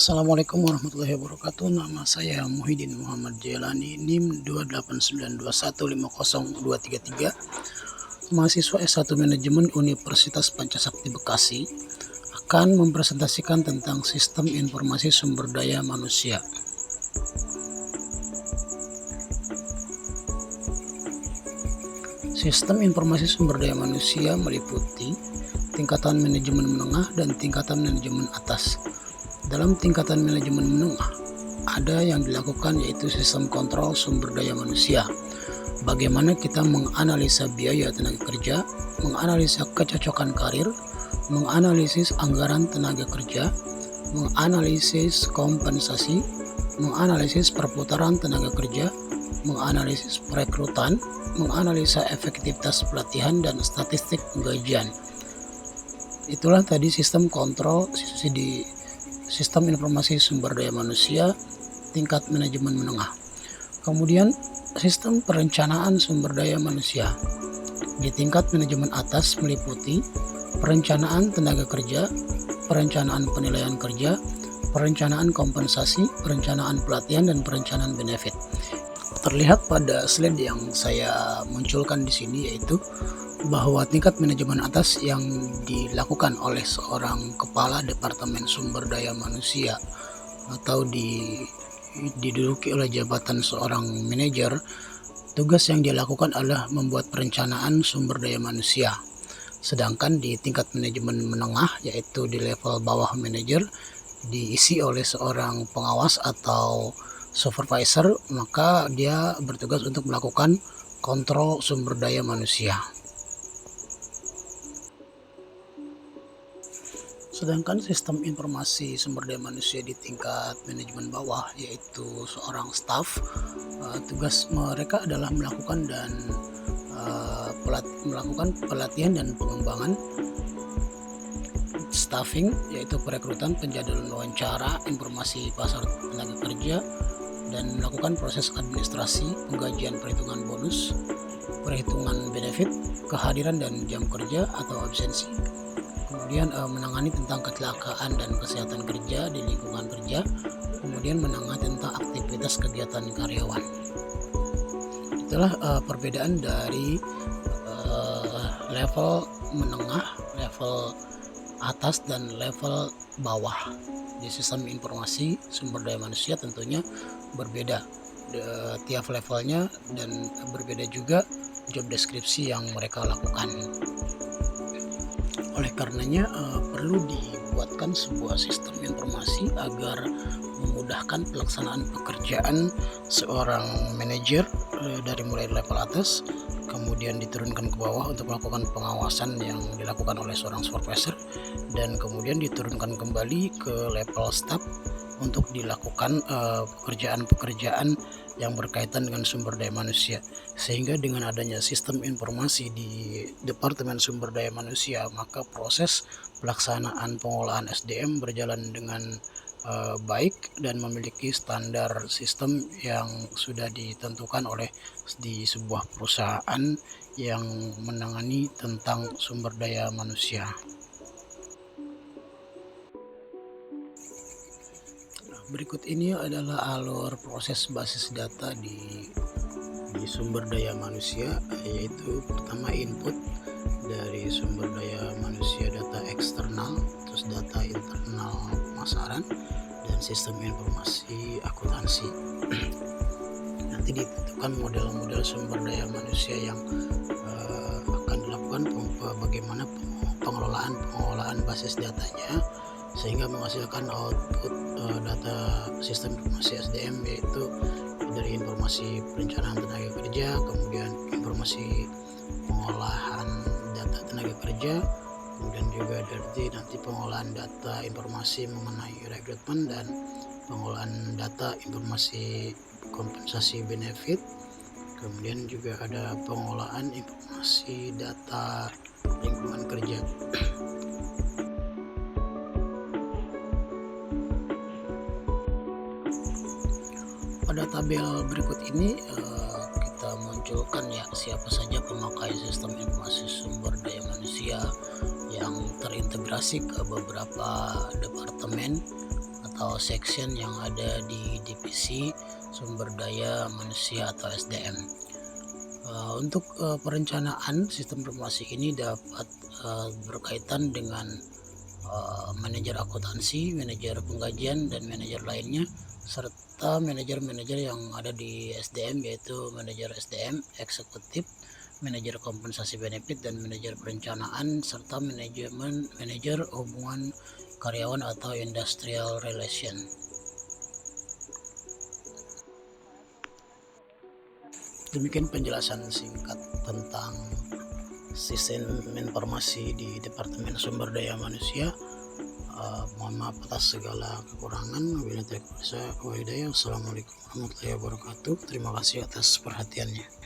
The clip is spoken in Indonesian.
Assalamualaikum warahmatullahi wabarakatuh. Nama saya Muhyiddin Muhammad Jailani, NIM 28921502333, mahasiswa S1 Manajemen Universitas Pancasakti Bekasi, akan mempresentasikan tentang Sistem Informasi Sumber Daya Manusia. Sistem Informasi Sumber Daya Manusia meliputi tingkatan manajemen menengah dan tingkatan manajemen atas. Dalam tingkatan manajemen menengah, ada yang dilakukan yaitu sistem kontrol sumber daya manusia. Bagaimana kita menganalisa biaya tenaga kerja, menganalisa kecocokan karir, menganalisis anggaran tenaga kerja, menganalisis kompensasi, menganalisis perputaran tenaga kerja, menganalisis perekrutan, menganalisa efektivitas pelatihan dan statistik penggajian. Itulah tadi sistem kontrol di Sistem Informasi Sumber Daya Manusia tingkat manajemen menengah. Kemudian sistem perencanaan sumber daya manusia di tingkat manajemen atas meliputi perencanaan tenaga kerja, perencanaan penilaian kerja, perencanaan kompensasi, perencanaan pelatihan, dan perencanaan benefit. Terlihat pada slide yang saya munculkan di sini yaitu bahwa tingkat manajemen atas yang dilakukan oleh seorang kepala Departemen Sumber Daya Manusia atau diduduki oleh jabatan seorang manajer, tugas yang dia lakukan adalah membuat perencanaan sumber daya manusia. Sedangkan di tingkat manajemen menengah, yaitu di level bawah manajer, diisi oleh seorang pengawas atau supervisor, maka dia bertugas untuk melakukan kontrol sumber daya manusia. Sedangkan sistem informasi sumber daya manusia di tingkat manajemen bawah, yaitu seorang staf, tugas mereka adalah melakukan pelatihan dan pengembangan staffing, yaitu perekrutan, penjadwalan wawancara, informasi pasar tenaga kerja, dan melakukan proses administrasi, penggajian, perhitungan bonus, perhitungan benefit, kehadiran dan jam kerja atau absensi. Kemudian menangani tentang kecelakaan dan kesehatan kerja di lingkungan kerja, kemudian menangani tentang aktivitas kegiatan karyawan. Itulah perbedaan dari level menengah, level atas, dan level bawah. Di sistem informasi sumber daya manusia tentunya berbeda tiap levelnya, dan berbeda juga job deskripsi yang mereka lakukan. Oleh karenanya perlu dibuatkan sebuah sistem informasi agar memudahkan pelaksanaan pekerjaan seorang manajer dari mulai level atas, kemudian diturunkan ke bawah untuk melakukan pengawasan yang dilakukan oleh seorang supervisor, dan kemudian diturunkan kembali ke level staff untuk dilakukan pekerjaan-pekerjaan yang berkaitan dengan sumber daya manusia. Sehingga dengan adanya sistem informasi di Departemen Sumber Daya Manusia, maka proses pelaksanaan pengolahan SDM berjalan dengan baik dan memiliki standar sistem yang sudah ditentukan oleh di sebuah perusahaan yang menangani tentang sumber daya manusia. Berikut ini adalah alur proses basis data di sumber daya manusia, yaitu pertama input dari sumber daya manusia, data eksternal, terus data internal pemasaran, dan sistem informasi akuntansi. Nanti ditentukan model-model sumber daya manusia yang akan dilakukan, bagaimana pengelolaan basis datanya sehingga menghasilkan output data sistem informasi SDM, yaitu dari informasi perencanaan tenaga kerja, kemudian informasi pengolahan data tenaga kerja, kemudian juga dari nanti pengolahan data informasi mengenai rekrutmen, dan pengolahan data informasi kompensasi benefit, kemudian juga ada pengolahan informasi data lingkungan kerja. Pada tabel berikut ini kita munculkan ya siapa saja pemakai sistem informasi sumber daya manusia yang terintegrasi ke beberapa departemen atau section yang ada di divisi sumber daya manusia atau SDM. Untuk perencanaan sistem informasi ini dapat berkaitan dengan manajer akuntansi, manajer penggajian, dan manajer lainnya, serta manajer-manajer yang ada di SDM, yaitu manajer SDM eksekutif, manajer kompensasi benefit, dan manajer perencanaan, serta manajer hubungan karyawan atau industrial relation. Demikian penjelasan singkat tentang sistem informasi di Departemen Sumber Daya Manusia. Mohon maaf atas segala kekurangan. Wabillahi taufiq wal hidayah. Wassalamualaikum warahmatullahi wabarakatuh. Terima kasih atas perhatiannya.